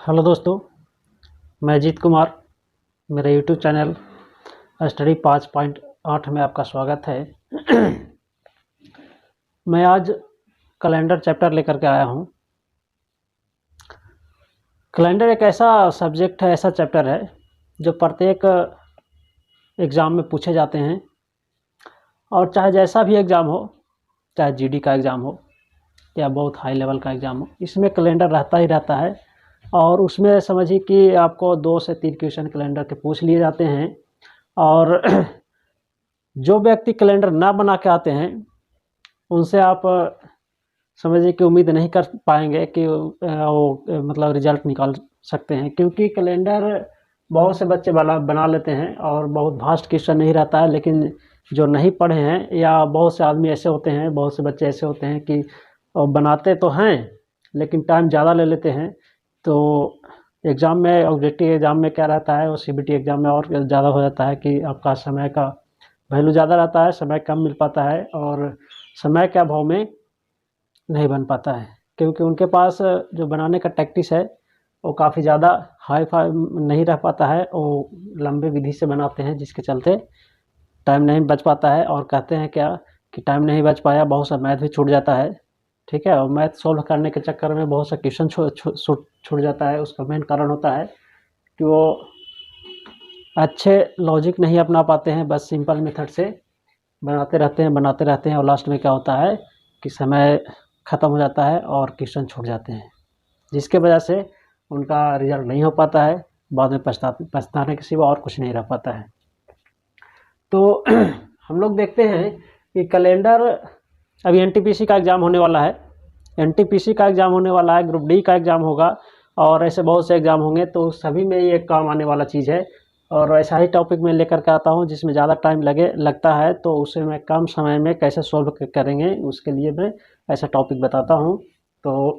Hello दोस्तों, मैं अजीत कुमार। मेरे यूट्यूब चैनल स्टडी 5.8 में आपका स्वागत है। मैं आज कैलेंडर चैप्टर लेकर के आया हूँ। कैलेंडर एक ऐसा सब्जेक्ट है, ऐसा चैप्टर है जो प्रत्येक एग्ज़ाम में पूछे जाते हैं, और चाहे जैसा भी एग्ज़ाम हो, चाहे जीडी का एग्ज़ाम हो या बहुत हाई लेवल का एग्ज़ाम हो, इसमें कैलेंडर रहता ही रहता है। और उसमें समझिए कि आपको 2 से 3 क्वेश्चन कैलेंडर के पूछ लिए जाते हैं। और जो व्यक्ति कैलेंडर ना बना के आते हैं उनसे आप समझिए कि उम्मीद नहीं कर पाएंगे कि वो मतलब रिजल्ट निकाल सकते हैं, क्योंकि कैलेंडर बहुत से बच्चे बना लेते हैं और बहुत वास्ट क्वेश्चन नहीं रहता है। लेकिन जो नहीं पढ़े हैं या बहुत से आदमी ऐसे होते हैं, बहुत से बच्चे ऐसे होते हैं कि बनाते तो हैं लेकिन टाइम ज़्यादा ले लेते हैं। तो एग्ज़ाम में, ऑब्जेक्टिव एग्ज़ाम में क्या रहता है, और सीबीटी एग्ज़ाम में और ज़्यादा हो जाता है कि आपका समय का वैल्यू ज़्यादा रहता है, समय कम मिल पाता है और समय के अभाव में नहीं बन पाता है, क्योंकि उनके पास जो बनाने का टैक्टिस है वो काफ़ी ज़्यादा हाई फाई नहीं रह पाता है। वो लंबे विधि से बनाते हैं, जिसके चलते टाइम नहीं बच पाता है। और कहते हैं क्या कि टाइम नहीं बच पाया, बहुत सा मैथ भी छूट जाता है, ठीक है। और मैथ सॉल्व करने के चक्कर में बहुत सा क्वेश्चन छूट जाता है। उसका मेन कारण होता है कि वो अच्छे लॉजिक नहीं अपना पाते हैं, बस सिंपल मेथड से बनाते रहते हैं और लास्ट में क्या होता है कि समय ख़त्म हो जाता है और क्वेश्चन छूट जाते हैं, जिसके वजह से उनका रिजल्ट नहीं हो पाता है। बाद में पछताने के सिवा और कुछ नहीं रह पाता है। तो हम लोग देखते हैं कि कैलेंडर, अभी एनटीपीसी का एग्ज़ाम होने वाला है, एनटीपीसी का एग्ज़ाम होने वाला है, ग्रुप डी का एग्ज़ाम होगा और ऐसे बहुत से एग्ज़ाम होंगे। तो सभी में ये काम आने वाला चीज़ है। और ऐसा ही टॉपिक मैं लेकर के आता हूँ जिसमें ज़्यादा टाइम लगता है, तो उसे मैं कम समय में कैसे सॉल्व करेंगे उसके लिए मैं ऐसा टॉपिक बताता हूँ। तो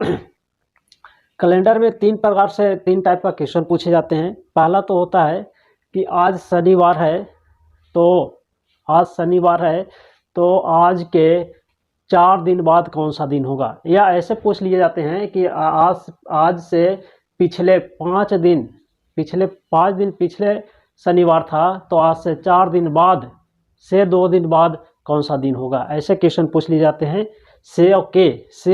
कैलेंडर में 3 प्रकार से 3 टाइप का क्वेश्चन पूछे जाते हैं। पहला तो होता है कि आज शनिवार है, तो आज के 4 दिन बाद कौन सा दिन होगा, या ऐसे पूछ लिए जाते हैं कि आज से पिछले 5 दिन पिछले शनिवार था, तो आज से 4 दिन बाद से 2 दिन बाद कौन सा दिन होगा। ऐसे क्वेश्चन पूछ लिए जाते हैं। से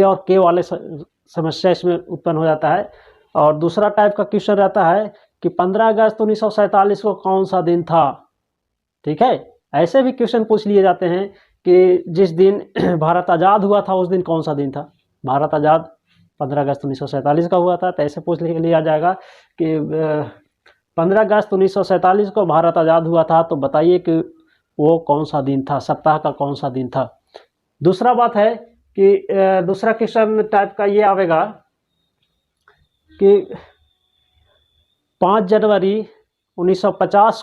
और के वाले समस्या इसमें उत्पन्न हो जाता है। और दूसरा टाइप का क्वेश्चन रहता है कि 15 अगस्त 1947 को कौन सा दिन था, ठीक है। ऐसे भी क्वेश्चन पूछ लिए जाते हैं कि जिस दिन भारत आज़ाद हुआ था उस दिन कौन सा दिन था। भारत आज़ाद 15 अगस्त 1947 का हुआ था, तो ऐसे पूछ लिया जाएगा कि 15 अगस्त 1947 को भारत आज़ाद हुआ था, तो बताइए कि वो कौन सा दिन था, सप्ताह का कौन सा दिन था। दूसरा बात है कि दूसरा क्वेश्चन टाइप का ये आवेगा कि 5 जनवरी 1950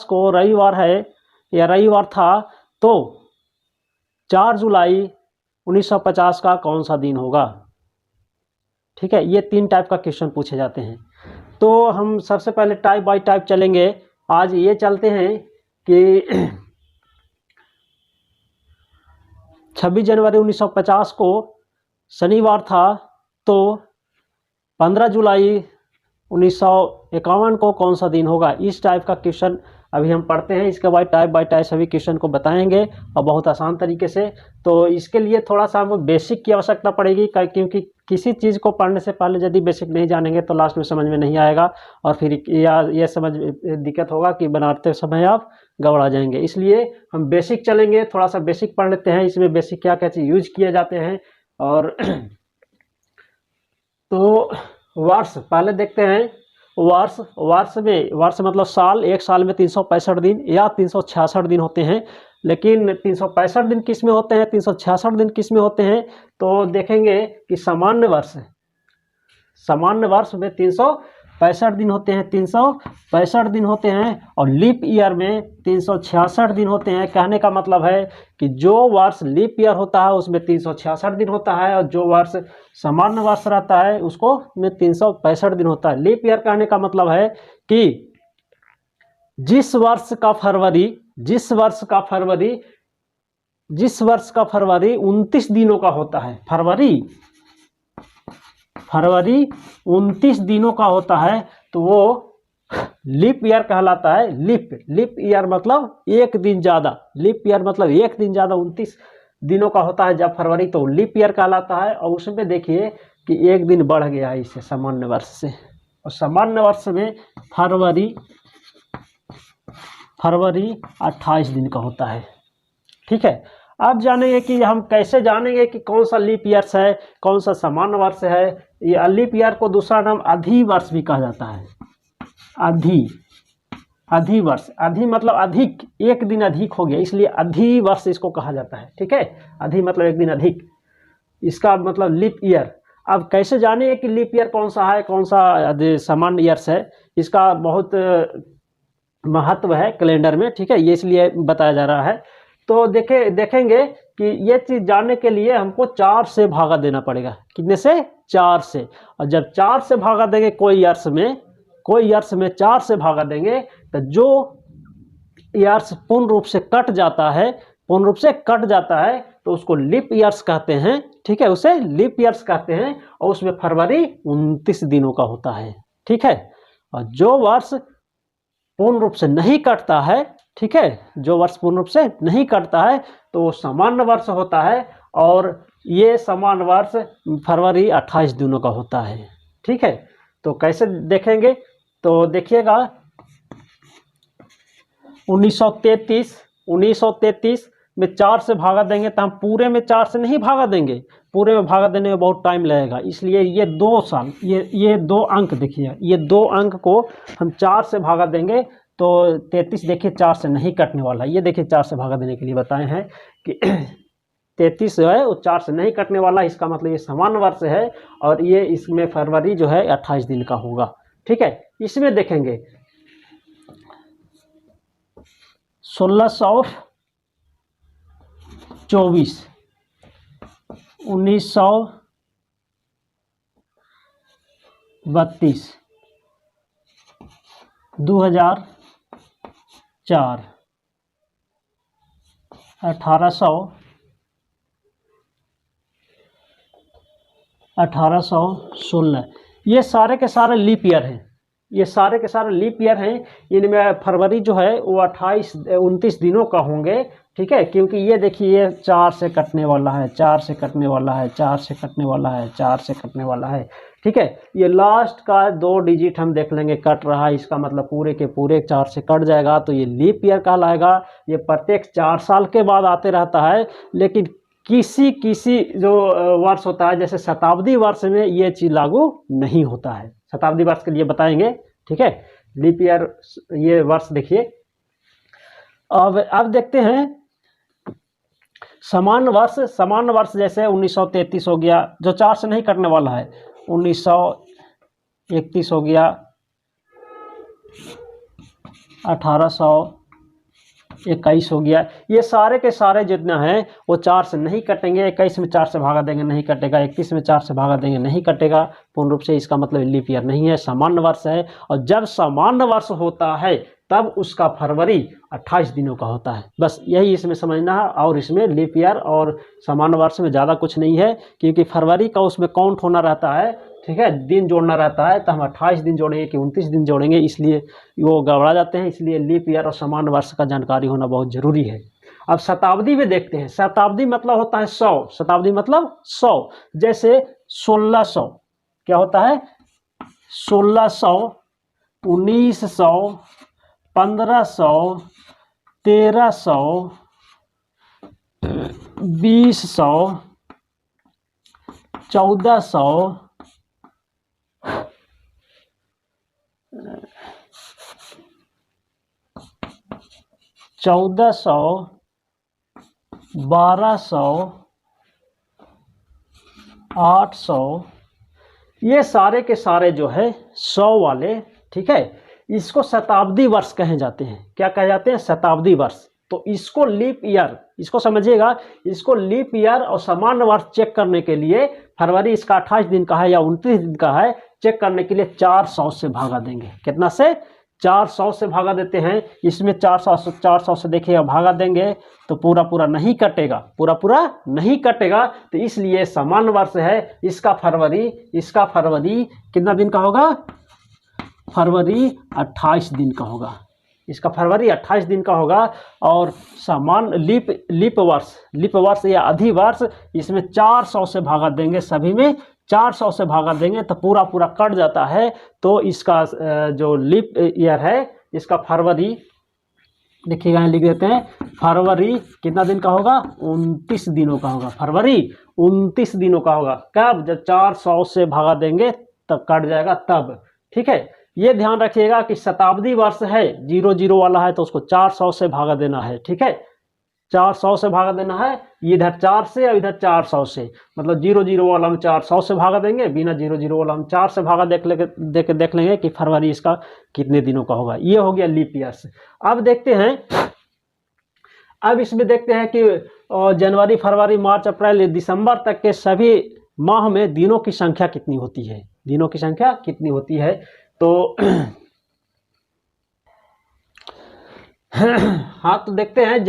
को रविवार है या रविवार था, तो 4 जुलाई 1950 का कौन सा दिन होगा, ठीक है। ये 3 टाइप का क्वेश्चन पूछे जाते हैं। तो हम सबसे पहले टाइप बाय टाइप चलेंगे। आज ये चलते हैं कि 26 जनवरी 1950 को शनिवार था, तो 15 जुलाई 1951 को कौन सा दिन होगा। इस टाइप का क्वेश्चन अभी हम पढ़ते हैं। इसके बाद टाइप बाय टाइप सभी क्वेश्चन को बताएंगे और बहुत आसान तरीके से। तो इसके लिए थोड़ा सा हमको बेसिक की आवश्यकता पड़ेगी, क्योंकि किसी चीज़ को पढ़ने से पहले यदि बेसिक नहीं जानेंगे तो लास्ट में समझ में नहीं आएगा, और फिर यह समझ दिक्कत होगा कि बनाते समय आप गड़बड़ा जाएंगे। इसलिए हम बेसिक चलेंगे, थोड़ा सा बेसिक पढ़ लेते हैं, इसमें बेसिक क्या क्या चीज़ यूज किए जाते हैं। और तो वर्ष पहले देखते हैं। वर्ष मतलब साल। एक साल में 365 दिन या 366 दिन होते हैं, लेकिन 365 दिन किस में होते हैं, 366 दिन किस में होते हैं, तो देखेंगे कि सामान्य वर्ष में 365 दिन होते हैं, 365 दिन होते हैं। और लीप ईयर में 366 दिन होते हैं। कहने का मतलब है कि जो वर्ष लीप ईयर होता है उसमें 366 दिन होता है, और जो वर्ष सामान्य वर्ष रहता है उसको में 365 दिन होता है। लीप ईयर कहने का मतलब है कि जिस वर्ष का फरवरी 29 दिनों का होता है। फरवरी 29 दिनों का होता है तो वो लीप ईयर कहलाता है। लीप ईयर मतलब एक दिन ज़्यादा, लीप ईयर मतलब एक दिन ज़्यादा 29 दिनों का होता है जब फरवरी, तो लीप ईयर कहलाता है। और उसमें देखिए कि एक दिन बढ़ गया है इससे सामान्य वर्ष से, और सामान्य वर्ष में फरवरी 28 दिन का होता है। ठीक है, अब जानेंगे कि हम कैसे जानेंगे कि कौन सा लीप ईयर्स है, कौन सा सामान्य वर्ष है। ये लीप ईयर को दूसरा नाम अधि वर्ष भी कहा जाता है। अधि वर्ष, अधि मतलब अधिक, एक दिन अधिक हो गया इसलिए अधि वर्ष इसको कहा जाता है। ठीक है, अधि मतलब एक दिन अधिक, इसका मतलब लीप ईयर। अब कैसे जाने कि लीप ईयर कौन सा है, कौन सा सामान्य ईयर्स है, इसका बहुत महत्व है कैलेंडर में। ठीक है, ये इसलिए बताया जा रहा है। तो देखेंगे कि ये चीज़ जानने के लिए हमको 4 से भागा देना पड़ेगा। कितने से? 4 से। और जब 4 से भागा देंगे कोई ईयर्स में 4 से भागा देंगे तो जो ईयर्स पूर्ण रूप से कट जाता है तो उसको लीप ईयर्स कहते हैं। ठीक है, उसे लीप ईयर्स कहते हैं, और उसमें फरवरी 29 दिनों का होता है। ठीक है, और जो वर्ष पूर्ण रूप से नहीं कटता है, ठीक है, जो वर्ष पूर्ण रूप से नहीं कटता है तो वो सामान्य वर्ष होता है, और ये सामान्य वर्ष फरवरी 28 दिनों का होता है। ठीक है, तो कैसे देखेंगे, तो देखिएगा 1933 में 4 से भागा देंगे तो हम पूरे में 4 से नहीं भागा देंगे, पूरे में भागा देने में बहुत टाइम लगेगा। इसलिए ये 2 साल, ये 2 अंक देखिए, ये 2 अंक को हम 4 से भागा देंगे तो 33 देखिए 4 से नहीं कटने वाला। ये देखिए 4 से भागा देने के लिए बताए हैं कि 33 जो है वो 4 से नहीं कटने वाला, इसका मतलब ये सामान्य वर्ष है, और ये इसमें फरवरी जो है 28 दिन का होगा। ठीक है, इसमें देखेंगे 1624, 1932, 2004, 1816, ये सारे के सारे लीप ईयर हैं। ये सारे के सारे लीप ईयर हैं। इनमें फरवरी जो है वो 29 दिनों का होंगे। ठीक है, क्योंकि ये देखिए ये 4 से कटने वाला है, 4 से कटने वाला है, 4 से कटने वाला है, 4 से कटने वाला है। ठीक है, ये लास्ट का 2 डिजिट हम देख लेंगे कट रहा है, इसका मतलब पूरे के पूरे 4 से कट जाएगा तो ये लीप ईयर कहलाएगा। ये प्रत्येक 4 साल के बाद आते रहता है, लेकिन किसी जो वर्ष होता है जैसे शताब्दी वर्ष में ये चीज़ लागू नहीं होता है। शताब्दी वर्ष के लिए बताएंगे। ठीक है, लीप ईयर ये वर्ष देखिए। अब देखते हैं सामान्य वर्ष जैसे 1933 हो गया जो 4 से नहीं कटने वाला है, 1931 हो गया, 1821 हो गया। ये सारे के सारे जितना है वो 4 से नहीं कटेंगे। 21 में 4 से भागा देंगे नहीं कटेगा, 31 में 4 से भागा देंगे नहीं कटेगा, पूर्ण रूप से इसका मतलब लीप ईयर नहीं है, सामान्य वर्ष है। और जब सामान्य वर्ष होता है तब उसका फरवरी 28 दिनों का होता है। बस यही इसमें समझना है, और इसमें लीप ईयर और सामान्य वर्ष में ज़्यादा कुछ नहीं है, क्योंकि फरवरी का उसमें काउंट होना रहता है। ठीक है, दिन जोड़ना रहता है, तो हम 28 दिन जोड़ेंगे कि 29 दिन जोड़ेंगे, इसलिए वो गड़बड़ा जाते हैं। इसलिए लीप ईयर और सामान्य वर्ष का जानकारी होना बहुत ज़रूरी है। अब शताब्दी में देखते हैं। शताब्दी मतलब होता है 100, शताब्दी मतलब 100। जैसे 1600 क्या होता है, 1600, 1900, 1500, 1300, 2000, 1400, 1200, 800, ये सारे के सारे जो है 100 वाले। ठीक है, इसको शताब्दी वर्ष कहे जाते हैं। क्या कहे जाते हैं? शताब्दी वर्ष। तो इसको लीप ईयर, इसको समझिएगा, इसको लीप ईयर और सामान्य वर्ष चेक करने के लिए फरवरी इसका 28 दिन का है या 29 दिन का है, चेक करने के लिए 400 से भागा देंगे। कितना से? 400 से भागा देते हैं, इसमें 400 से देखिएगा भागा देंगे तो पूरा पूरा नहीं कटेगा, पूरा पूरा नहीं कटेगा। तो इसलिए सामान्य वर्ष है, इसका फरवरी कितना दिन का होगा? फरवरी 28 दिन का होगा, इसका फरवरी 28 दिन का होगा। और सामान्य लीप वर्ष या अधिवर्ष, इसमें 400 से भागा देंगे, सभी में 400 से भागा देंगे तो पूरा पूरा कट जाता है। तो इसका जो लीप ईयर है, इसका फरवरी देखिएगा, यहाँ लिख देते हैं, फरवरी कितना दिन का होगा? 29 दिनों का होगा। फरवरी 29 दिनों का होगा। कब? जब 400 से भागा देंगे तब कट जाएगा, तब। ठीक है, ये ध्यान रखिएगा कि शताब्दी वर्ष है, 00 वाला है तो उसको 400 से भागा देना है। ठीक है, 400 से भागा देना है, इधर 4 से और इधर 400 से, मतलब 00 वाला हम 400 से भागा देंगे, बिना 00 वाला हम 4 से भागा देख लेंगे कि फरवरी इसका कितने दिनों का होगा। ये हो गया लीप ईयर्स। अब देखते हैं, अब इसमें देखते हैं कि जनवरी, फरवरी, मार्च, अप्रैल, दिसंबर तक के सभी माह में दिनों की संख्या कितनी होती है, दिनों की संख्या कितनी होती है। तो हाँ, तो देखते हैं,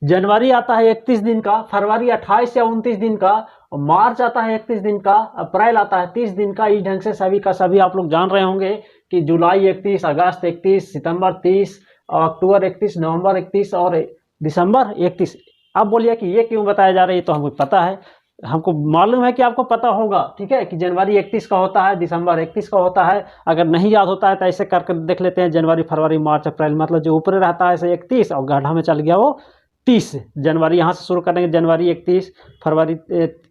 जनवरी आता है 31 दिन का, फरवरी 28 या 29 दिन का, मार्च आता है 31 दिन का, अप्रैल आता है 30 दिन का। इस ढंग से सभी का सभी आप लोग जान रहे होंगे कि जुलाई 31, अगस्त 31, सितंबर 30, अक्टूबर 31, नवंबर 31 और दिसंबर 31। अब बोलिए कि ये क्यों बताया जा रहा है, तो हमको पता है, हमको मालूम है कि आपको पता होगा। ठीक है, कि जनवरी 31 का होता है, दिसंबर 31 का होता है। अगर नहीं याद होता है तो ऐसे करके देख लेते हैं, जनवरी, फरवरी, मार्च, अप्रैल, मतलब जो ऊपर रहता है ऐसे 31 और गाढ़ा में चल गया वो 30। जनवरी यहाँ से शुरू करेंगे, जनवरी 31, फरवरी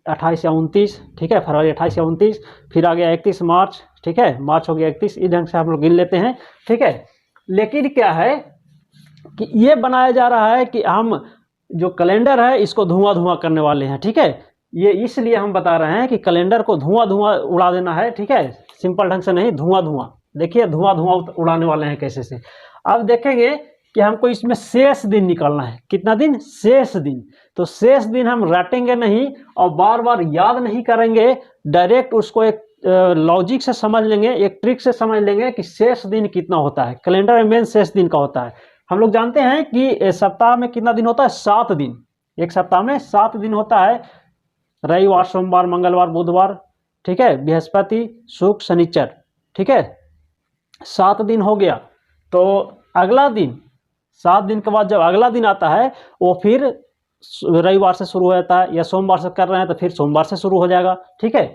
28 या 29। ठीक है, फरवरी 28 या 29, फिर आ गया 31 मार्च। ठीक है, मार्च हो गया 31। इस ढंग से हम लोग गिन लेते हैं। ठीक है, लेकिन क्या है कि ये बनाया जा रहा है कि हम जो कैलेंडर है इसको धुआं करने वाले हैं। ठीक है, ये इसलिए हम बता रहे हैं कि कैलेंडर को धुआं उड़ा देना है। ठीक है, सिंपल ढंग से नहीं, धुआं। देखिए धुआं उड़ाने वाले हैं कैसे से। अब देखेंगे कि हमको इसमें शेष दिन निकालना है। कितना दिन? शेष दिन। तो शेष दिन हम रटेंगे नहीं और बार बार याद नहीं करेंगे, डायरेक्ट उसको एक लॉजिक से समझ लेंगे, एक ट्रिक से समझ लेंगे कि शेष दिन कितना होता है। कैलेंडर में मेन शेष दिन का होता है। हम लोग जानते हैं कि सप्ताह में कितना दिन होता है? 7 दिन। एक सप्ताह में 7 दिन होता है, रविवार, सोमवार, मंगलवार, बुधवार, ठीक है, बृहस्पति, शुक्र, शनिचर। ठीक है, 7 दिन हो गया। तो अगला दिन, 7 दिन के बाद जब अगला दिन आता है वो फिर रविवार से शुरू हो जाता है, या सोमवार से कर रहे हैं तो फिर सोमवार से शुरू हो जाएगा। ठीक है,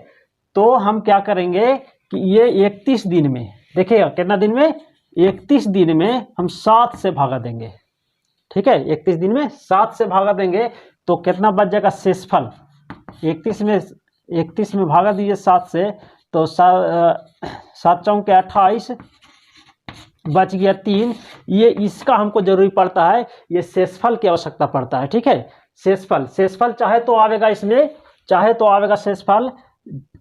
तो हम क्या करेंगे कि ये 31 दिन में, देखिएगा कितना दिन में? 31 दिन में हम 7 से भागा देंगे। ठीक है, 31 दिन में 7 से भागा देंगे तो कितना बच जाएगा? शेषफल 31 में भागा दीजिए 7 से, तो 7 चौके 28, बच गया 3। ये इसका हमको जरूरी पड़ता है, ये शेषफल की आवश्यकता पड़ता है। ठीक है, शेषफल चाहे तो आएगा, इसमें चाहे तो आएगा शेषफल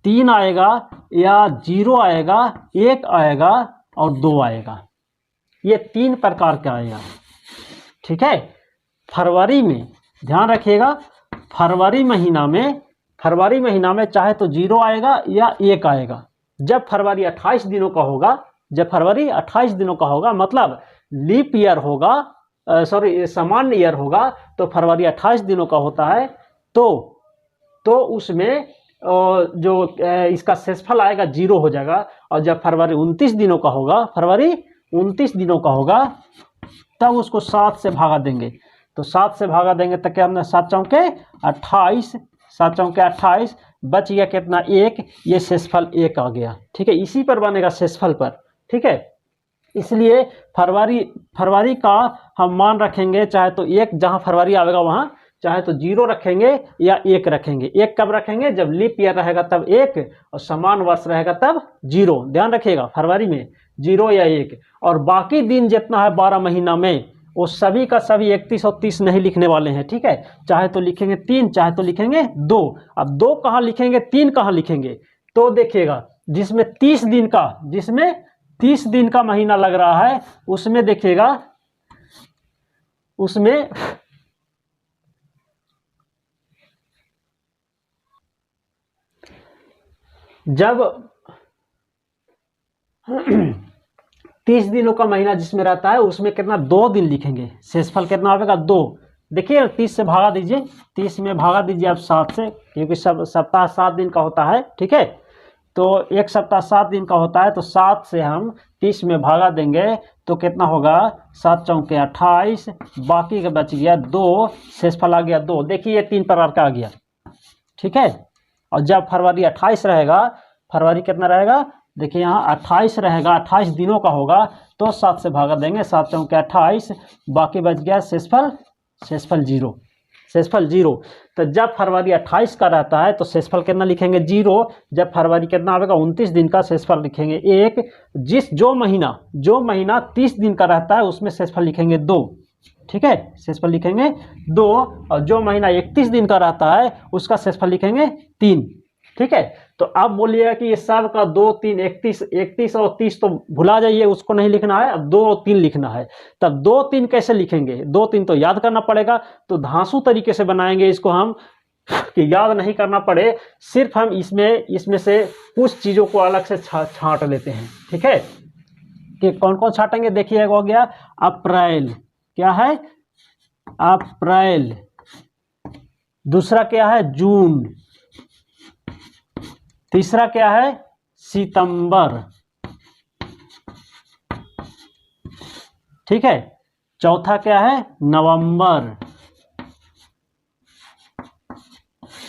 3 आएगा, या 0 आएगा, 1 आएगा और 2 आएगा। ये 3 प्रकार का आएगा। ठीक है, फरवरी में ध्यान रखिएगा, फरवरी महीना में चाहे तो 0 आएगा या 1 आएगा। जब फरवरी 28 दिनों का होगा, मतलब लीप ईयर होगा, सामान्य ईयर होगा, तो फरवरी 28 दिनों का होता है। तो उसमें जो इसका शेषफल आएगा 0 हो जाएगा। और जब फरवरी 29 दिनों का होगा तब उसको 7 से भागा देंगे। तो 7 से भागा देंगे तो क्या? 7 चौके 28, बच गया कितना? 1। ये शेषफल 1 आ गया। ठीक है, इसी पर बनेगा शेषफल पर। ठीक है, इसलिए फरवरी का हम मान रखेंगे, चाहे तो 1, जहां फरवरी आएगा वहां चाहे तो 0 रखेंगे या 1 रखेंगे। 1 कब रखेंगे? जब लीप ईयर रहेगा तब 1, और समान वर्ष रहेगा तब 0। ध्यान रखिएगा, फरवरी में 0 या 1। और बाकी दिन जितना है 12 महीना में, वो सभी का सभी 31 और 30 नहीं लिखने वाले हैं। ठीक है, चाहे तो लिखेंगे 3, चाहे तो लिखेंगे 2। अब 2 कहाँ लिखेंगे, 3 कहाँ लिखेंगे? तो देखिएगा, जिसमें 30 दिन का महीना लग रहा है, उसमें देखिएगा, उसमें जब 30 दिनों का महीना जिसमें रहता है उसमें कितना 2 दिन लिखेंगे, शेषफल कितना आएगा 2। देखिए 30 से भागा दीजिए, 30 में भागा दीजिए आप 7 से, क्योंकि सब सप्ताह 7 दिन का होता है, ठीक है। तो एक सप्ताह 7 दिन का होता है, तो 7 से हम 30 में भागा देंगे तो कितना होगा 7 चौके 28, बाकी का बच गया 2, शेषफल आ गया 2। देखिए ये 3 प्रकार का आ गया, ठीक है। और जब फरवरी 28 रहेगा, फरवरी कितना रहेगा, देखिए यहाँ 28 रहेगा, 28 दिनों का होगा, तो 7 से भागा देंगे, 7 चौके 28, बाकी बच गया शेषफल, शेषफल 0, शेषफल 0। तो जब फरवरी 28 का रहता है तो शेषफल कितना लिखेंगे 0। जब फरवरी कितना आएगा 29 दिन का, शेषफल लिखेंगे 1। जो महीना 30 दिन का रहता है उसमें शेषफल लिखेंगे 2, ठीक है, शेषफल लिखेंगे 2। और जो महीना 31 दिन का रहता है उसका शेषफल लिखेंगे 3, ठीक है। तो अब बोलिएगा कि ये सब का 2, 3, 31 और 30 तो भुला जाइए, उसको नहीं लिखना है, अब 2 और 3 लिखना है। तब 2, 3 कैसे लिखेंगे, 2, 3 तो याद करना पड़ेगा, तो धांसू तरीके से बनाएंगे इसको हम, कि याद नहीं करना पड़े, सिर्फ हम इसमें से कुछ चीज़ों को अलग से छांट लेते हैं, ठीक है। कि कौन कौन छाटेंगे, देखिए हो गया अप्रैल, क्या है अप्रैल, दूसरा क्या है जून, तीसरा क्या है सितंबर, ठीक है, चौथा क्या है नवंबर।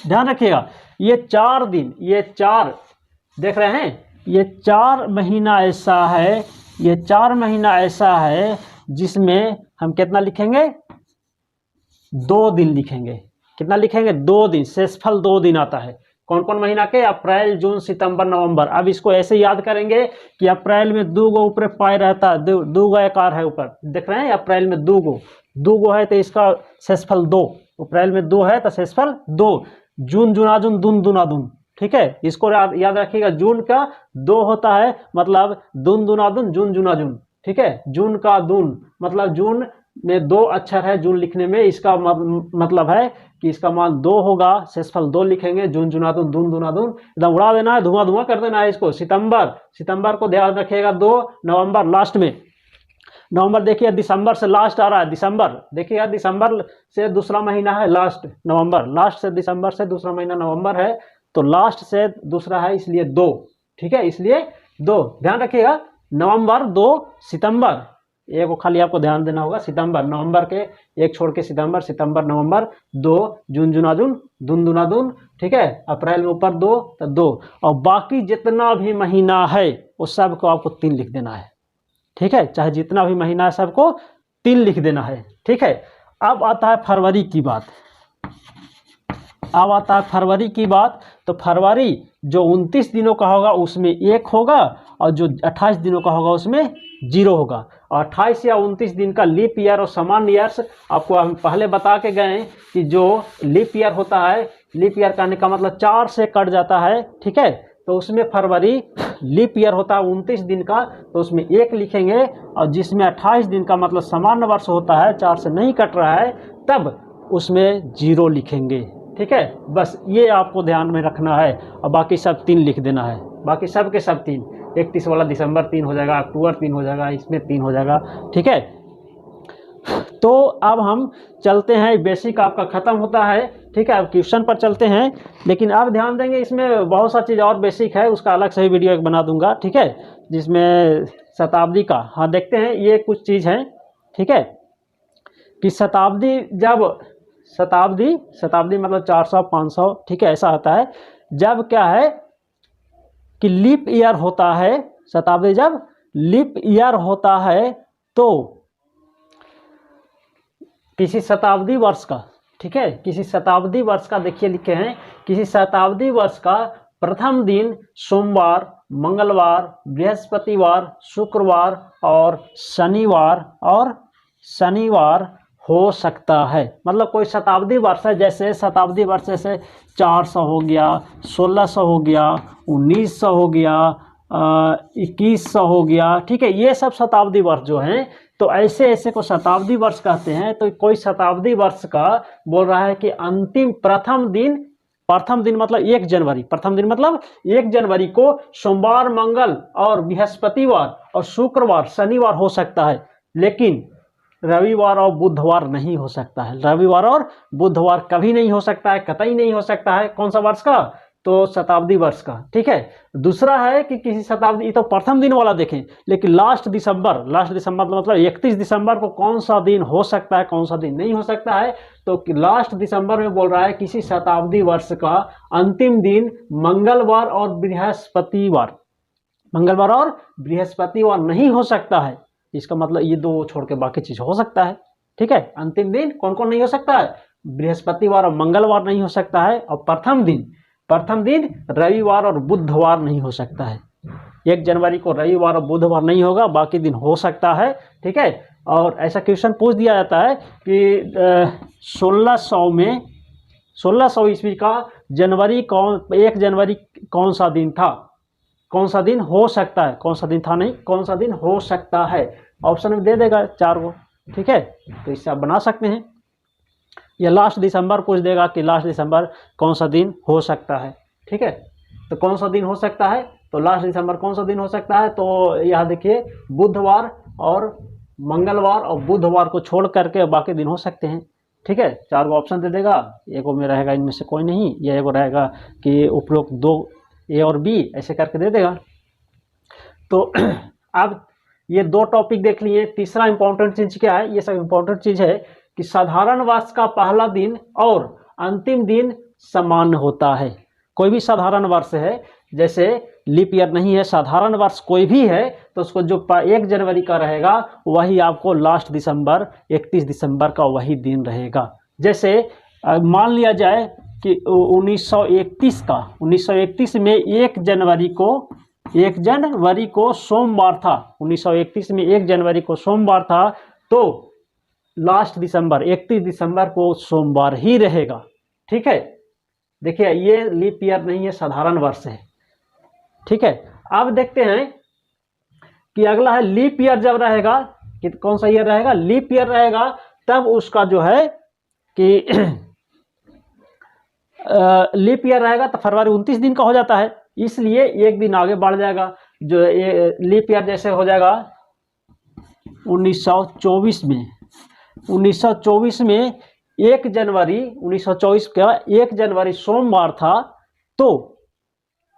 ध्यान रखिएगा ये 4 दिन, ये 4 देख रहे हैं, ये 4 महीना ऐसा है, ये 4 महीना ऐसा है जिसमें हम कितना लिखेंगे 2 दिन लिखेंगे। कितना लिखेंगे 2 दिन, शेषफल 2 दिन आता है। कौन कौन महीना के, अप्रैल, जून, सितंबर, नवंबर। अब इसको ऐसे याद करेंगे कि अप्रैल में 2 गो ऊपर पाए रहता है, 2 गो आकार है ऊपर, देख रहे हैं अप्रैल में 2 गो है तो इसका शेषफल 2, अप्रैल में 2 है तो शेषफल 2। जून जुनाजुन दून दुनादुन, ठीक है, इसको याद रखिएगा, जून का 2 होता है, मतलब दून दुनादुन, जून जुनाजुन, ठीक है। जून का दून मतलब जून में 2 अक्षर है जून लिखने में, इसका मतलब है कि इसका मान 2 होगा, शेषफल 2 लिखेंगे। जून जुनादुन दून दुनादुन, एकदम उड़ा देना है, धुआं धुआं कर देना है इसको। सितंबर को ध्यान रखिएगा 2, नवंबर लास्ट में, नवंबर देखिए दिसंबर से लास्ट आ रहा है, दिसंबर देखिएगा, दिसंबर से दूसरा महीना है लास्ट, नवंबर लास्ट से, दिसंबर से दूसरा महीना नवंबर है, तो लास्ट से दूसरा है इसलिए 2, ठीक है, इसलिए 2 ध्यान रखिएगा। नवंबर 2, सितंबर एक को खाली आपको ध्यान देना होगा, सितंबर, नवंबर के एक छोड़ के सितंबर नवंबर 2, जून जुनाजुन दून दुनादुन, ठीक है, अप्रैल में ऊपर 2 तो 2, और बाकी जितना भी महीना है उस सब को आपको 3 लिख देना है, ठीक है, चाहे जितना भी महीना है सबको 3 लिख देना है, ठीक है। अब आता है फरवरी की बात, अब आता है फरवरी की बात। तो फरवरी जो 29 दिनों का होगा उसमें 1 होगा, और जो 28 दिनों का होगा उसमें 0 होगा। और 28 या 29 दिन का लीप ईयर और सामान्य ईयर्स आपको हम पहले बता के गए कि जो लीप ईयर होता है, लीप ईयर कहने का मतलब 4 से कट जाता है, ठीक है, तो उसमें फरवरी लीप ईयर होता है 29 दिन का, तो उसमें 1 लिखेंगे। और जिसमें 28 दिन का मतलब सामान्य वर्ष होता है, 4 से नहीं कट रहा है, तब उसमें 0 लिखेंगे, ठीक है। बस ये आपको ध्यान में रखना है, और बाकी सब 3 लिख देना है, बाकी सब के सब 3। 31 वाला दिसंबर 3 हो जाएगा, अक्टूबर 3 हो जाएगा, इसमें 3 हो जाएगा, ठीक है। तो अब हम चलते हैं, बेसिक आपका ख़त्म होता है, ठीक है, अब क्वेश्चन पर चलते हैं। लेकिन अब ध्यान देंगे इसमें बहुत सा चीज़ और बेसिक है, उसका अलग से ही वीडियो एक बना दूंगा, ठीक है, जिसमें शताब्दी का, हाँ देखते हैं ये कुछ चीज़ है, ठीक है, कि शताब्दी जब शताब्दी मतलब 400 500, ठीक है, ऐसा होता है। जब क्या है कि लीप ईयर होता है, शताब्दी जब लीप ईयर होता है तो किसी शताब्दी वर्ष का, ठीक है, किसी शताब्दी वर्ष का, देखिए लिखे हैं, किसी शताब्दी वर्ष का प्रथम दिन सोमवार, मंगलवार, बृहस्पतिवार, शुक्रवार और शनिवार हो सकता है। मतलब कोई शताब्दी वर्ष है, जैसे शताब्दी वर्ष जैसे 400 हो गया, 1600 हो गया, 1900 हो गया, 2100 हो गया, ठीक है, ये सब शताब्दी वर्ष जो हैं, तो ऐसे ऐसे को शताब्दी वर्ष कहते हैं। तो कोई शताब्दी वर्ष का बोल रहा है कि अंतिम प्रथम दिन प्रथम दिन मतलब 1 जनवरी, प्रथम दिन मतलब 1 जनवरी को सोमवार, मंगल और बृहस्पतिवार और शुक्रवार, शनिवार हो सकता है, लेकिन रविवार और बुधवार नहीं हो सकता है। रविवार और बुधवार कभी नहीं हो सकता है, कतई नहीं हो सकता है। कौन सा वर्ष का? तो शताब्दी वर्ष का। ठीक है। दूसरा है कि किसी शताब्दी, तो प्रथम दिन वाला देखें, लेकिन लास्ट दिसंबर मतलब 31 दिसंबर को कौन सा दिन हो सकता है, कौन सा दिन नहीं हो सकता है? तो लास्ट दिसंबर में बोल रहा है किसी शताब्दी वर्ष का अंतिम दिन मंगलवार और बृहस्पतिवार, मंगलवार और बृहस्पतिवार नहीं हो सकता है। इसका मतलब ये दो छोड़ के बाकी चीज हो सकता है। ठीक है। अंतिम दिन कौन कौन नहीं हो सकता है? बृहस्पतिवार और मंगलवार नहीं हो सकता है, और प्रथम दिन रविवार और बुधवार नहीं हो सकता है। 1 जनवरी को रविवार और बुधवार नहीं होगा, बाकी दिन हो सकता है। ठीक है। और ऐसा क्वेश्चन पूछ दिया जाता है कि 1600 ईस्वी का एक जनवरी कौन सा दिन था, कौन सा दिन हो सकता है, कौन सा दिन था नहीं, कौन सा दिन हो सकता है। ऑप्शन में दे देगा 4 गो। ठीक है। तो इससे आप बना सकते हैं। या लास्ट दिसंबर पूछ देगा कि लास्ट दिसंबर कौन सा दिन हो सकता है। ठीक है। तो कौन सा दिन हो सकता है? तो लास्ट दिसंबर कौन सा दिन हो सकता है? तो यहाँ देखिए, बुधवार और मंगलवार और बुधवार को छोड़ करके बाकी दिन हो सकते हैं। ठीक है। 4 गो ऑप्शन दे देगा, एगो में रहेगा इनमें से कोई नहीं, या एगो रहेगा कि उपरोक्त 2 ए और बी, ऐसे करके दे देगा। तो अब ये 2 टॉपिक देख लिए। तीसरा इंपॉर्टेंट चीज क्या है? ये सब इंपॉर्टेंट चीज है कि साधारण वर्ष का पहला दिन और अंतिम दिन समान होता है। कोई भी साधारण वर्ष है, जैसे लीप ईयर नहीं है, साधारण वर्ष कोई भी है, तो उसको जो 1 जनवरी का रहेगा वही आपको लास्ट दिसंबर 31 दिसंबर का वही दिन रहेगा। जैसे मान लिया जाए कि 1931 में 1 जनवरी को सोमवार था। 1931 में 1 जनवरी को सोमवार था, तो लास्ट दिसंबर 31 दिसंबर को सोमवार ही रहेगा। ठीक है। देखिए, ये लीप ईयर नहीं है, साधारण वर्ष है। ठीक है। अब देखते हैं कि अगला है लीप ईयर। जब रहेगा कि कौन सा ईयर रहेगा? लीप ईयर रहेगा, तब उसका जो है कि लीप ईयर रहेगा तो फरवरी 29 दिन का हो जाता है, इसलिए 1 दिन आगे बढ़ जाएगा। जो लीप ईयर जैसे हो जाएगा 1924 में 1 जनवरी 1924 का 1 जनवरी सोमवार था, तो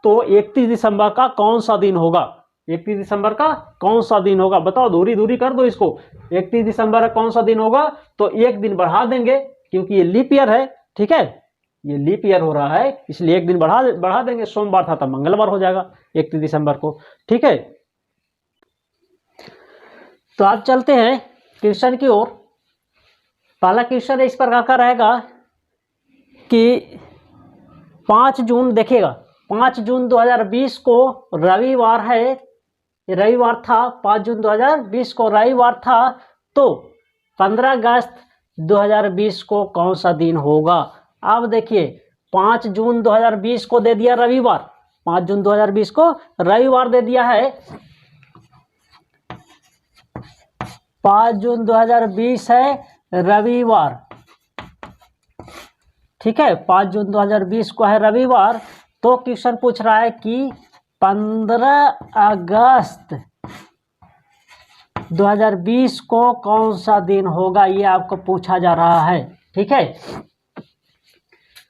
31 दिसंबर का कौन सा दिन होगा? 31 दिसंबर का कौन सा दिन होगा? बताओ, दूरी कर दो इसको। 31 दिसंबर का कौन सा दिन होगा? तो 1 दिन बढ़ा देंगे, क्योंकि ये लीप ईयर है। ठीक है। ये लीप ईयर हो रहा है, इसलिए 1 दिन बढ़ा देंगे। सोमवार था तो मंगलवार हो जाएगा 31 दिसंबर को। ठीक है। तो आप चलते हैं क्वेश्चन की ओर। पहला क्वेश्चन इस प्रकार का रहेगा कि 5 जून, देखिएगा 5 जून 2020 को रविवार है, रविवार था, 5 जून 2020 को रविवार था, तो 15 अगस्त 2020 को कौन सा दिन होगा? अब देखिए, 5 जून 2020 को दे दिया रविवार, 5 जून 2020 को रविवार दे दिया है। 5 जून 2020 है रविवार। ठीक है। 5 जून 2020 को है रविवार। तो क्वेश्चन पूछ रहा है कि 15 अगस्त 2020 को कौन सा दिन होगा, ये आपको पूछा जा रहा है। ठीक है।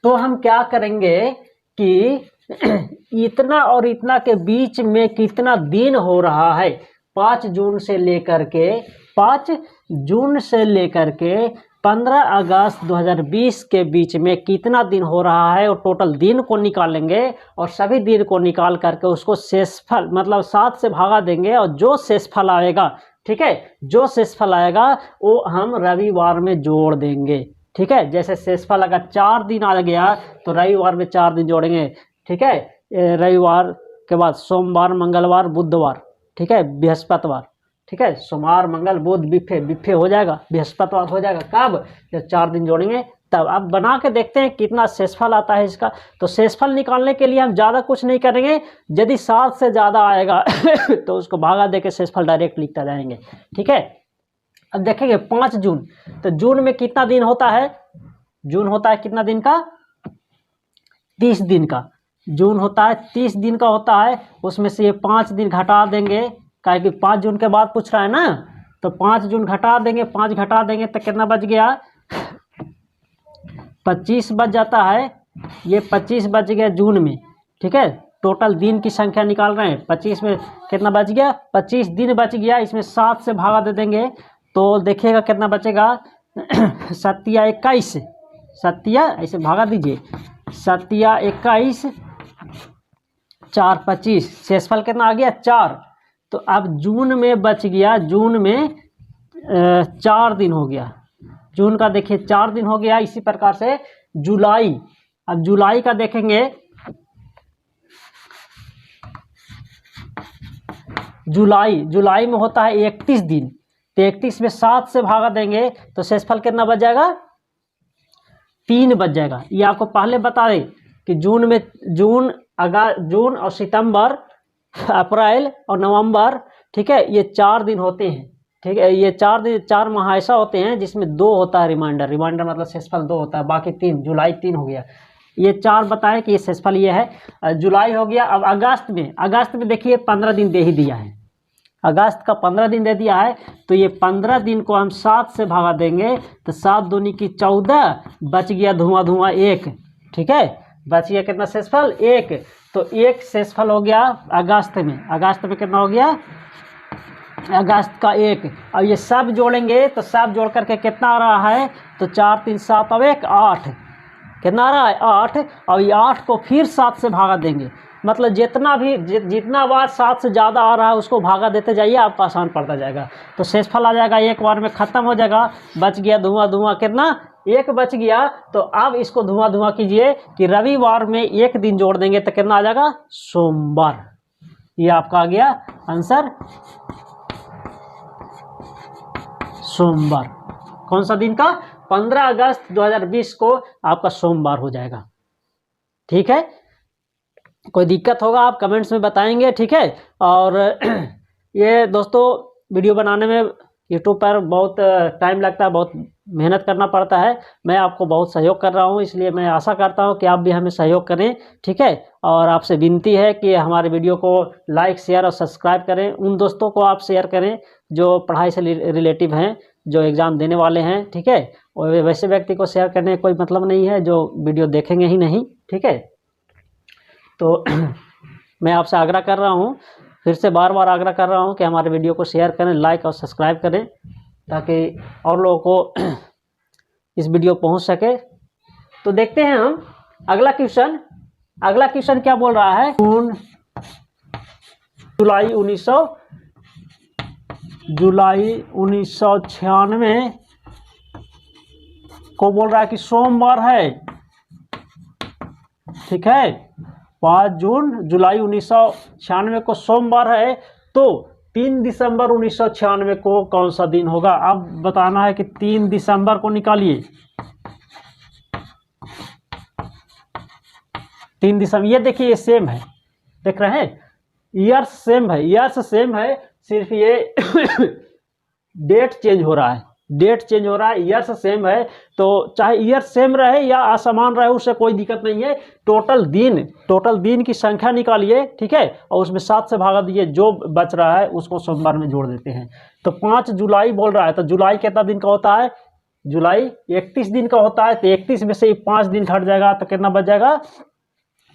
तो हम क्या करेंगे कि इतना और इतना के बीच में कितना दिन हो रहा है, 5 जून से लेकर के 15 अगस्त 2020 के बीच में कितना दिन हो रहा है, और टोटल दिन को निकालेंगे, और सभी दिन को निकाल करके उसको शेषफल मतलब 7 से भागा देंगे, और जो शेषफल आएगा, ठीक है, जो शेषफल आएगा वो हम रविवार में जोड़ देंगे। ठीक है। जैसे शेषफल अगर 4 दिन आ गया तो रविवार में 4 दिन जोड़ेंगे। ठीक है। रविवार के बाद सोमवार, मंगलवार, बुधवार, ठीक है, बृहस्पतिवार। ठीक है। सोमवार, मंगल, बुध, बिफे हो जाएगा, बृहस्पतिवार हो जाएगा। कब? जब 4 दिन जोड़ेंगे तब। अब बना के देखते हैं कितना शेषफल आता है इसका। तो शेषफल निकालने के लिए हम ज़्यादा कुछ नहीं करेंगे, यदि 7 से ज़्यादा आएगा तो उसको भागा दे के शेषफल डायरेक्ट लिखता जाएंगे। ठीक है। अब देखेंगे 5 जून, तो जून में कितना दिन होता है? जून होता है कितना दिन का? 30 दिन का जून होता है, 30 दिन का होता है। उसमें से ये 5 दिन घटा देंगे, काहे कि 5 जून के बाद पूछ रहा है ना, तो 5 जून घटा देंगे, 5 घटा देंगे तो कितना बच गया, 25 बच जाता है। ये 25 बच गया जून में, ठीक है। टोटल दिन की संख्या निकाल रहे हैं, 25 में कितना बच गया, 25 दिन बच गया। इसमें 7 से भागा दे देंगे तो देखिएगा कितना बचेगा, 7 या 21, 7 या ऐसे भागा दीजिए, 7 या 21, 4 25, शेषफल कितना आ गया 4। तो अब जून में बच गया, जून में 4 दिन हो गया, जून का देखिए 4 दिन हो गया। इसी प्रकार से जुलाई, अब जुलाई का देखेंगे, जुलाई में होता है 31 दिन, तो 31 में 7 से भागा देंगे तो शेषफल कितना बच जाएगा, 3 बच जाएगा। ये आपको पहले बता दें कि जून में जून और सितंबर, अप्रैल और नवंबर, ठीक है, ये 4 दिन होते हैं, ठीक है। ये 4 माह ऐसा होते हैं जिसमें 2 होता है रिमाइंडर मतलब शेषफल 2 होता है, बाकी 3, जुलाई 3 हो गया। ये 4 बताएं कि ये शेषफल ये है, जुलाई हो गया। अब अगस्त में देखिए 15 दिन दे ही दिया है, अगस्त का 15 दिन दे दिया है। तो ये 15 दिन को हम 7 से भागा देंगे तो 7 दूनी की 14, बच गया धुआं 1, ठीक है, बच गया कितना शेषफल 1। तो 1 शेषफल हो गया अगस्त में कितना हो गया, अगस्त का 1। अब ये सब जोड़ेंगे तो सब जोड़ करके कितना आ रहा है, तो 4 3 7 और 1 8, कितना आ रहा है 8। और ये 8 को फिर 7 से भागा देंगे, मतलब जितना बार 7 से ज़्यादा आ रहा है उसको भागा देते जाइए, आपका आसान पड़ता जाएगा। तो शेषफल आ जाएगा, एक बार में ख़त्म हो जाएगा। बच गया धुआं कितना, 1 बच गया। तो अब इसको धुआं कीजिए कि रविवार में 1 दिन जोड़ देंगे तो कितना आ जाएगा, सोमवार। ये आपका आ गया आंसर, सोमवार। कौन सा दिन का, 15 अगस्त 2020 को आपका सोमवार हो जाएगा, ठीक है। कोई दिक्कत होगा आप कमेंट्स में बताएंगे, ठीक है। और ये दोस्तों वीडियो बनाने में यूट्यूब पर बहुत टाइम लगता है, बहुत मेहनत करना पड़ता है। मैं आपको बहुत सहयोग कर रहा हूँ, इसलिए मैं आशा करता हूँ कि आप भी हमें सहयोग करें, ठीक है। और आपसे विनती है कि हमारे वीडियो को लाइक शेयर और सब्सक्राइब करें। उन दोस्तों को आप शेयर करें जो पढ़ाई से रिलेटिव हैं, जो एग्ज़ाम देने वाले हैं, ठीक है। और वैसे व्यक्ति को शेयर करने का कोई मतलब नहीं है जो वीडियो देखेंगे ही नहीं, ठीक है। तो मैं आपसे आग्रह कर रहा हूँ, फिर से बार बार आग्रह कर रहा हूँ कि हमारे वीडियो को शेयर करें, लाइक और सब्सक्राइब करें, ताकि और लोगों को इस वीडियो पहुँच सके। तो देखते हैं हम अगला क्वेश्चन क्या बोल रहा है। जुलाई 1996 को बोल रहा है कि सोमवार है, ठीक है। 5 जून जुलाई 1996 को सोमवार है। तो 3 दिसंबर 1996 को कौन सा दिन होगा। अब बताना है कि 3 दिसंबर को निकालिए, 3 दिसंबर। ये देखिए ये सेम है, देख रहे हैं, ईयर्स सेम है, सिर्फ ये डेट चेंज हो रहा है, ईयर्स सेम है। तो चाहे ईयर सेम रहे या असमान रहे, उससे कोई दिक्कत नहीं है। टोटल दिन की संख्या निकालिए, ठीक है, और उसमें 7 से भागा दीजिए, जो बच रहा है उसको सोमवार में जोड़ देते हैं। तो 5 जुलाई बोल रहा है, तो जुलाई कितना दिन का होता है, जुलाई 31 दिन का होता है। तो 31 में से 5 दिन घट जाएगा तो कितना बच जाएगा,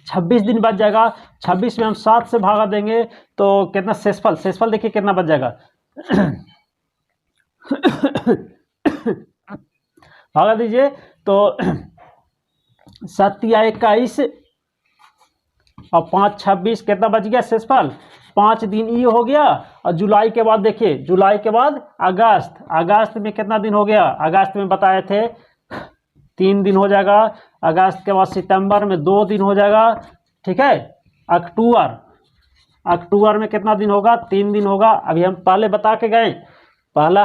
26 दिन बच जाएगा। 26 में हम 7 से भागा देंगे तो कितना शेषफल देखिए कितना बच जाएगा, भागा दीजिए तो 7 या 21 और 5 26, कितना बच गया शेषफल, 5 दिन ये हो गया। और जुलाई के बाद देखिए, जुलाई के बाद अगस्त में कितना दिन हो गया, अगस्त में बताए थे 3 दिन हो जाएगा। अगस्त के बाद सितंबर में 2 दिन हो जाएगा, ठीक है। अक्टूबर में कितना दिन होगा, 3 दिन होगा। अभी हम पहले बता के गए, पहले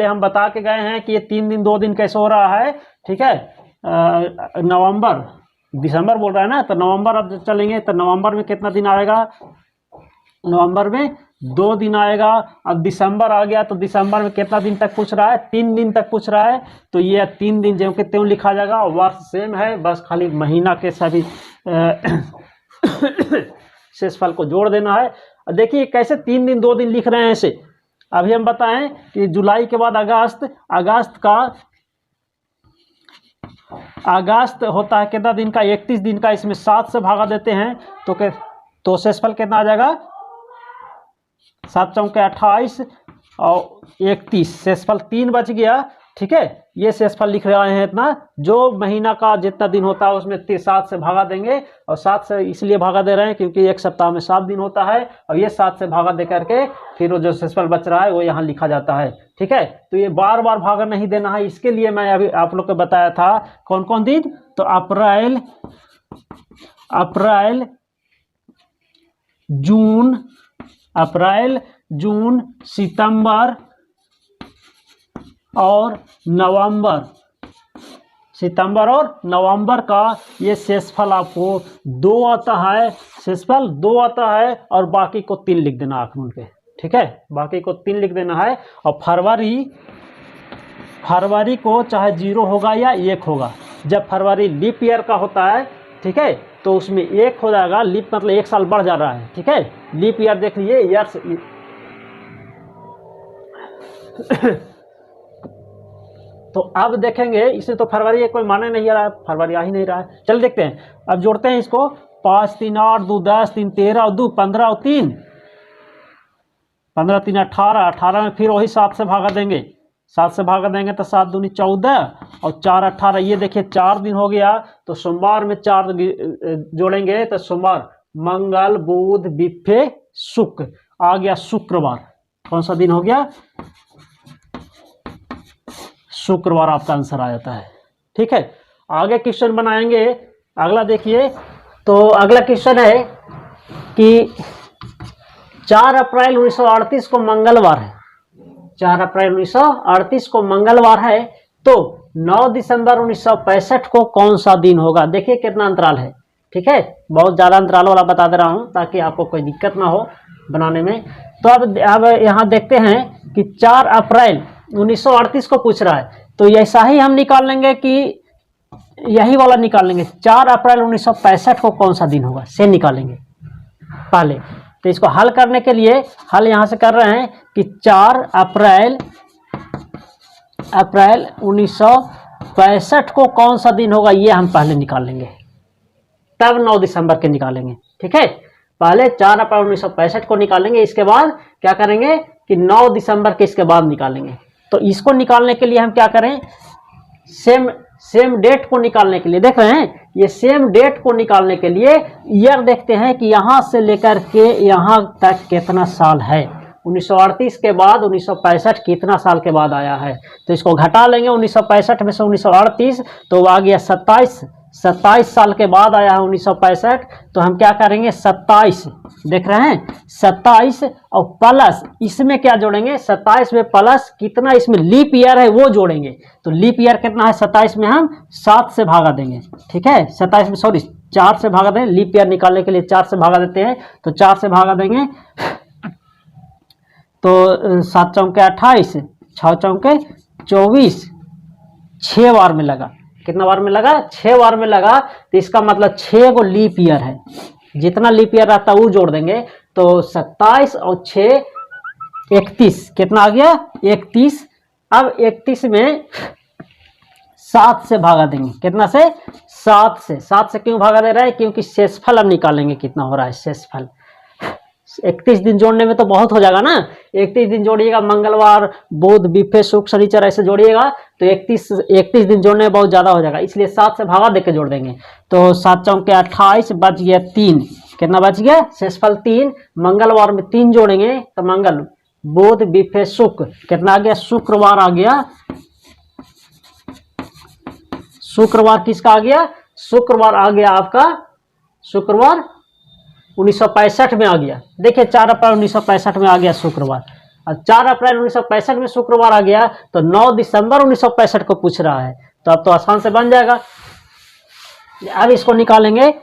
हम बता के गए हैं कि ये 3 दिन 2 दिन कैसे हो रहा है, ठीक है। दिसंबर बोल रहा है ना, तो नवंबर अब चलेंगे तो नवंबर में कितना दिन आएगा, नवंबर में 2 दिन आएगा। अब दिसंबर आ गया तो दिसंबर में कितना दिन तक पूछ रहा है, 3 दिन तक पूछ रहा है। तो ये 3 दिन जो कि त्यों लिखा जाएगा। वर्ष सेम है, बस खाली महीना के सभी शेषफल को जोड़ देना है। देखिए कैसे 3 दिन 2 दिन लिख रहे हैं ऐसे। अभी हम बताएं कि जुलाई के बाद अगस्त होता है कितना दिन का, 31 दिन का। इसमें 7 से भागा देते हैं तो शेषफल कितना आ जाएगा, 7 चौके 28 और 31, शेषफल 3 बच गया। ठीक है, ये शेषफल लिख रहे हैं इतना। जो महीना का जितना दिन होता है उसमें 7 से भागा देंगे, और 7 से इसलिए भागा दे रहे हैं क्योंकि एक सप्ताह में 7 दिन होता है, और ये 7 से भागा दे करके फिर वो जो शेषफल बच रहा है वो यहाँ लिखा जाता है। ठीक है, तो ये बार बार भागा नहीं देना है, इसके लिए मैं अभी आप लोग को बताया था कौन कौन दिन। तो अप्रैल, जून, सितंबर और नवंबर का ये शेषफल आपको 2 आता है, शेषफल 2 आता है, और बाकी को 3 लिख देना आखिर पे। ठीक है, बाकी को 3 लिख देना है। और फरवरी को चाहे 0 होगा या 1 होगा। जब फरवरी लीप ईयर का होता है, ठीक है, तो उसमें 1 हो जाएगा। लीप मतलब 1 साल बढ़ जा रहा है। ठीक है, लीप ईयर देख लीजिए, ईयर से तो अब देखेंगे, इसे तो फरवरी कोई माने नहीं आ रहा है, फरवरी आ ही नहीं रहा है। चल देखते हैं, अब जोड़ते हैं इसको। 5 3 8 2 10 3 13 और 2 15 और 3 15 3 18, 18 में फिर वही 7 से भागा देंगे। 7 से भागा देंगे तो 7 दूनी 14 और 4 18। ये देखिए 4 दिन हो गया, तो सोमवार में 4 जोड़ेंगे तो सोमवार, मंगल, बुध, बिफे, शुक्र, आ गया शुक्रवार। कौन सा दिन हो गया, शुक्रवार आपका आंसर आ जाता है। ठीक है, आगे क्वेश्चन बनाएंगे। अगला देखिए, तो अगला क्वेश्चन है कि 4 अप्रैल 1938 को मंगलवार है। 4 अप्रैल 1938 को मंगलवार है, तो 9 दिसंबर 1965 को कौन सा दिन होगा। देखिए कितना अंतराल है। ठीक है, बहुत ज़्यादा अंतराल वाला बता दे रहा हूँ ताकि आपको कोई दिक्कत ना हो बनाने में। तो अब यहाँ देखते हैं कि 4 अप्रैल 1938 को पूछ रहा है, तो ऐसा ही हम निकाल लेंगे कि यही वाला निकाल लेंगे। 4 अप्रैल 1965 को कौन सा दिन होगा से निकालेंगे पहले। तो इसको हल करने के लिए हल यहाँ से कर रहे हैं कि 4 अप्रैल 1965 को कौन सा दिन होगा, ये हम पहले निकाल लेंगे, तब 9 दिसंबर के निकालेंगे। ठीक है, पहले 4 अप्रैल 1965 को निकालेंगे, इसके बाद क्या करेंगे कि 9 दिसंबर के इसके बाद निकालेंगे। तो इसको निकालने के लिए हम क्या करें, सेम डेट को निकालने के लिए, देख रहे हैं, ये सेम डेट को निकालने के लिए ईयर देखते हैं कि यहाँ से लेकर के यहाँ तक कितना साल है। 1938 के बाद 1965 कितना साल के बाद आया है, तो इसको घटा लेंगे 1965 में से 1938, तो आ गया 27 साल के बाद आया है 1965। तो हम क्या करेंगे, 27 देख रहे हैं, 27 और प्लस इसमें क्या जोड़ेंगे, 27 में प्लस कितना इसमें लीप ईयर है वो जोड़ेंगे। तो लीप ईयर कितना है, 27 में हम 7 से भागा देंगे। ठीक है, 27 में 4 से भागा देंगे, लीप ईयर निकालने के लिए 4 से भागा देते हैं, तो 4 से भागा देंगे तो 7 चौके 28, 6 चौके 24, 6 बार में लगा। कितना बार में लगा, 6 बार में लगा। तो इसका मतलब 6 को लीप ईयर है, जितना लीप ईयर रहता है वो जोड़ देंगे। तो 27 और 6 31, कितना आ गया 31। अब 31 में 7 से भागा देंगे, कितना से, 7 से। 7 से क्यों भागा दे रहा है, क्योंकि शेषफल हम निकालेंगे कितना हो रहा है शेषफल। 31 दिन जोड़ने में तो बहुत हो जाएगा ना, 31 दिन जोड़िएगा, मंगलवार, बुध, बिफे, शुक्र, शनिचर ऐसे जोड़िएगा, तो 31 दिन जोड़ने में बहुत ज़्यादा हो जाएगा, इसलिए 7 से भागा देके जोड़ देंगे। तो 7 चौके 28, बच गया 3, कितना बच गया, शेषफल 3। मंगलवार में 3 जोड़ेंगे तो मंगल, बुध, बिफे, शुक्र, कितना आ गया, शुक्रवार आ गया। शुक्रवार किसका आ गया, शुक्रवार आ गया आपका, शुक्रवार 1965 में आ गया। देखिए 4 अप्रैल 1965 में आ गया शुक्रवार। अब 4 अप्रैल 1965 में शुक्रवार आ गया, तो 9 दिसंबर 1965 को पूछ रहा है, तो अब तो आसान से बन जाएगा। अब इसको निकालेंगे।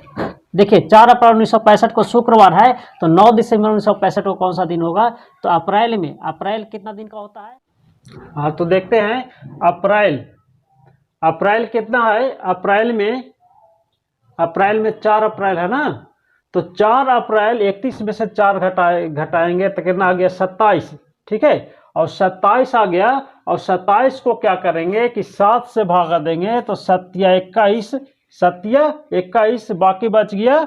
देखिए 4 अप्रैल 1965 को शुक्रवार है, तो 9 दिसंबर 1965 को कौन सा दिन होगा, तो अप्रैल में, अप्रैल कितना दिन का होता है। हाँ, तो देखते हैं अप्रैल कितना है। अप्रैल में 4 अप्रैल है ना, तो 4 अप्रैल 31 में से 4 घटाएंगे तो कितना आ गया 27, ठीक है। और 27 आ गया, और 27 को क्या करेंगे कि 7 से भागा देंगे, तो 7 या 21, 7 या 21, बाकी बच गया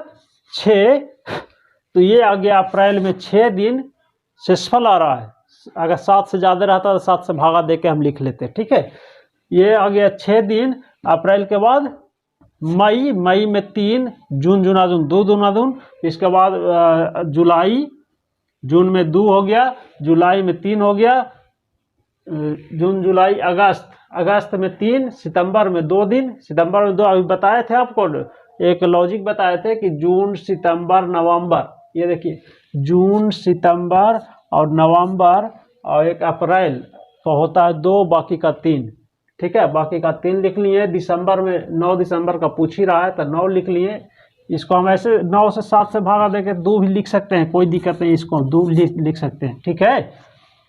6। तो ये आ गया अप्रैल में 6 दिन शेषफल आ रहा है। अगर 7 से ज़्यादा रहता तो 7 से भागा दे के हम लिख लेते, ठीक है। ये आ गया 6 दिन। अप्रैल के बाद मई, मई में 3, जून जुना जून 2 दूना दून, इसके बाद जुलाई, जून में 2 हो गया, जुलाई में 3 हो गया, जून जुलाई अगस्त, अगस्त में 3, सितंबर में 2 दिन, सितंबर में 2। अभी बताए थे आपको, एक लॉजिक बताए थे कि जून सितंबर नवंबर, ये देखिए जून सितंबर और नवंबर, और एक अप्रैल तो होता है 2, बाकी का 3, ठीक है। बाकी का 3 लिख लिए। दिसंबर में 9 दिसंबर का पूछ ही रहा है तो 9 लिख लिए। इसको हम ऐसे 9 से 7 से भागा देके 2 भी लिख सकते हैं, कोई दिक्कत नहीं, इसको 2 लिख सकते हैं, ठीक है।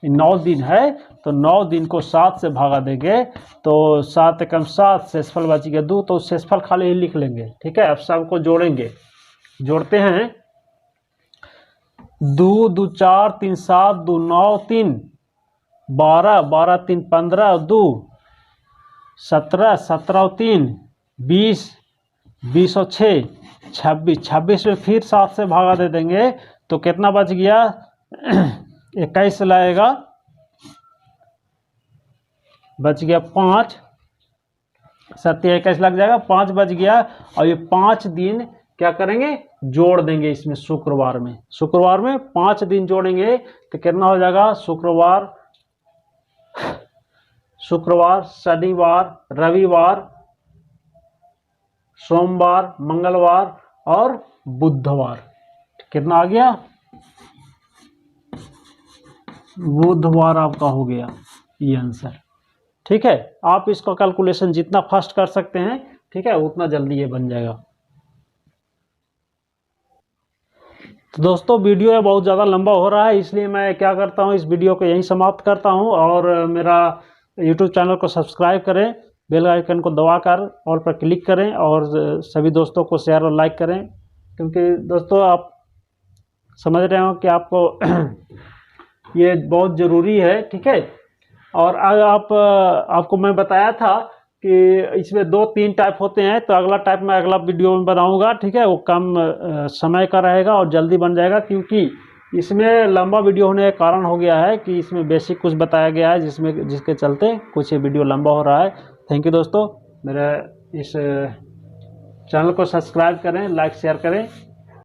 9 दिन है तो 9 दिन को 7 से भागा देंगे तो 7 एकम 7, शेषफल बच गया 2, तो शेषफल खाली ही लिख लेंगे, ठीक है। अब सबको जोड़ेंगे, जोड़ते हैं। 2 2 4 3 7, 2 9 3 12, 12 3 15, 2 17, 17 3 20, 20 और 6 26, 26 में फिर 7 से भागा दे देंगे तो कितना बच गया 21 लाएगा, बच गया 5, 7 या 21 लग जाएगा, 5 बच गया। और ये 5 दिन क्या करेंगे, जोड़ देंगे इसमें शुक्रवार में, शुक्रवार में 5 दिन जोड़ेंगे तो कितना हो जाएगा, शुक्रवार, शुक्रवार, शनिवार, रविवार, सोमवार, मंगलवार और बुधवार। कितना आ गया, बुधवार आपका हो गया ये आंसर, ठीक है। आप इसका कैलकुलेशन जितना फास्ट कर सकते हैं, ठीक है, उतना जल्दी ये बन जाएगा। तो दोस्तों वीडियो बहुत ज़्यादा लंबा हो रहा है, इसलिए मैं क्या करता हूँ, इस वीडियो को यहीं समाप्त करता हूँ। और मेरा यूट्यूब चैनल को सब्सक्राइब करें, बेल आइकन को दबाकर ऑल पर क्लिक करें, और सभी दोस्तों को शेयर और लाइक करें, क्योंकि दोस्तों आप समझ रहे हो कि आपको ये बहुत ज़रूरी है, ठीक है। और आपको मैं बताया था कि इसमें 2-3 टाइप होते हैं, तो अगला टाइप मैं अगला वीडियो में बनाऊंगा, ठीक है। वो कम समय का रहेगा और जल्दी बन जाएगा, क्योंकि इसमें लंबा वीडियो होने का कारण हो गया है कि इसमें बेसिक कुछ बताया गया है, जिसके चलते कुछ ये वीडियो लंबा हो रहा है। थैंक यू दोस्तों, मेरे इस चैनल को सब्सक्राइब करें, लाइक शेयर करें।